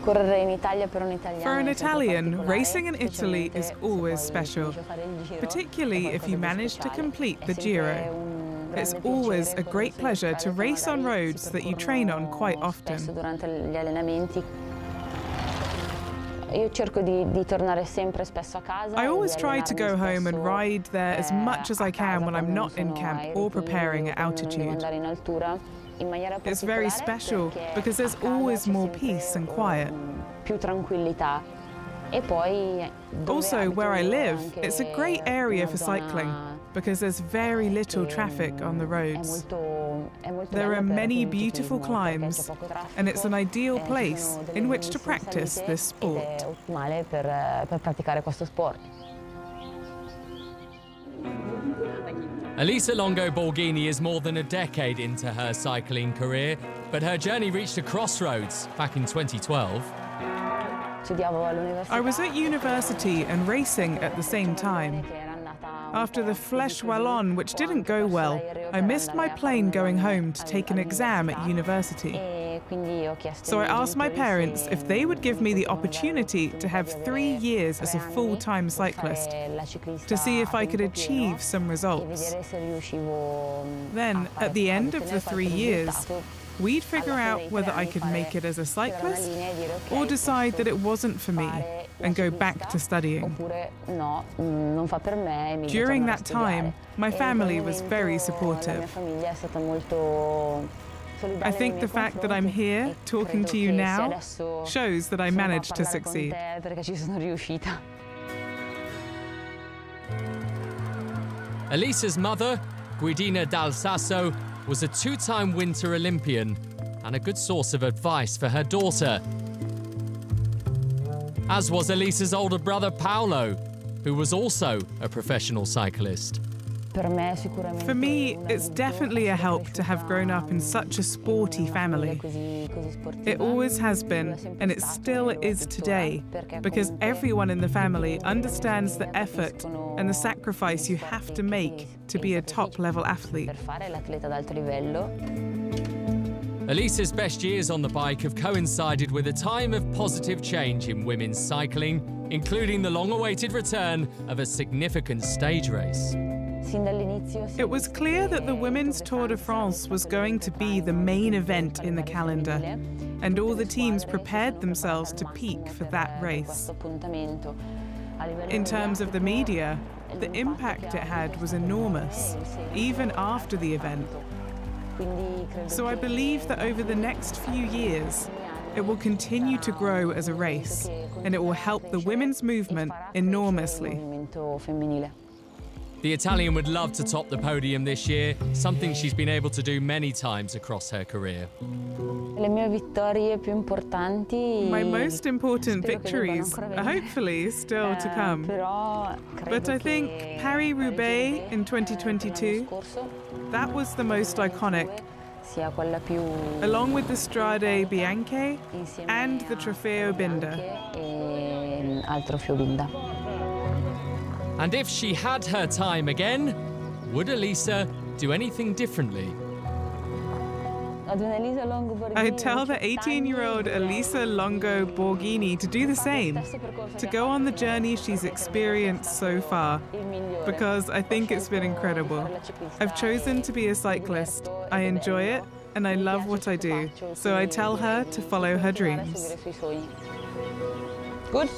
For an Italian, racing in Italy is always special, particularly if you manage to complete the Giro. It's always a great pleasure to race on roads that you train on quite often. I always try to go home and ride there as much as I can when I'm not in camp or preparing at altitude. It's very special because there's always more peace and quiet. Also, where I live, it's a great area for cycling because there's very little traffic on the roads. There are many beautiful climbs, and it's an ideal place in which to practice this sport. Elisa Longo Borghini is more than a decade into her cycling career, but her journey reached a crossroads back in 2012. I was at university and racing at the same time. After the Flèche Wallonne, which didn't go well, I missed my plane going home to take an exam at university. So I asked my parents if they would give me the opportunity to have 3 years as a full-time cyclist, to see if I could achieve some results. Then, at the end of the 3 years, we'd figure out whether I could make it as a cyclist or decide that it wasn't for me and go back to studying. During that time, my family was very supportive. I think the fact that I'm here talking to you now shows that I managed to succeed. Elisa's mother, Guidina Dal Sasso, was a 2-time Winter Olympian and a good source of advice for her daughter. As was Elisa's older brother Paolo, who was also a professional cyclist. For me, it's definitely a help to have grown up in such a sporty family. It always has been, and it still is today, because everyone in the family understands the effort and the sacrifice you have to make to be a top-level athlete. Elisa's best years on the bike have coincided with a time of positive change in women's cycling, including the long-awaited return of a significant stage race. It was clear that the Women's Tour de France was going to be the main event in the calendar, and all the teams prepared themselves to peak for that race. In terms of the media, the impact it had was enormous, even after the event. So I believe that over the next few years, it will continue to grow as a race, and it will help the women's movement enormously. The Italian would love to top the podium this year, something she's been able to do many times across her career. My most important victories are hopefully still to come. But I think Paris-Roubaix in 2022, that was the most iconic, along with the Strade Bianche and the Trofeo Binda. And if she had her time again, would Elisa do anything differently? I'd tell the 18-year-old Elisa Longo Borghini to do the same, to go on the journey she's experienced so far, because I think it's been incredible. I've chosen to be a cyclist. I enjoy it, and I love what I do, so I tell her to follow her dreams. Good.